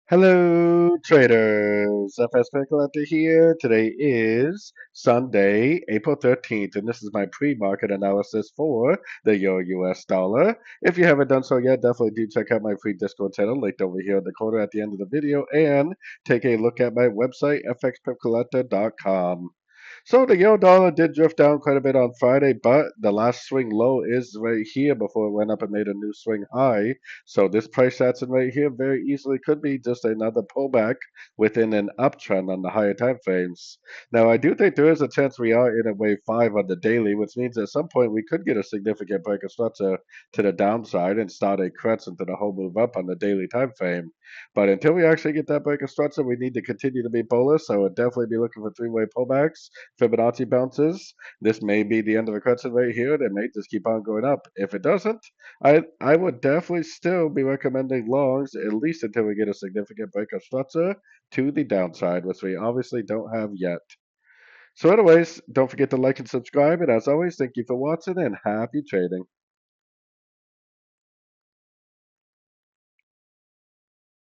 Hello, traders. FX Pip Collector here. Today is Sunday, April 13th, and this is my pre-market analysis for the Euro-US dollar. If you haven't done so yet, definitely do check out my free Discord channel linked over here in the corner at the end of the video, and take a look at my website, fxpipcollector.com. So the euro dollar did drift down quite a bit on Friday, but the last swing low is right here before it went up and made a new swing high. So this price action right here very easily could be just another pullback within an uptrend on the higher time frames. Now I do think there is a chance we are in a wave 5 on the daily, which means at some point we could get a significant break of structure to the downside and start a crescent to the whole move up on the daily time frame. But until we actually get that break of structure, we need to continue to be bullish. So I would definitely be looking for three-way pullbacks, Fibonacci bounces. This may be the end of a crescent right here. It may just keep on going up. If it doesn't, I would definitely still be recommending longs at least until we get a significant break of structure to the downside, which we obviously don't have yet. So anyways, don't forget to like and subscribe. And as always, thank you for watching and happy trading.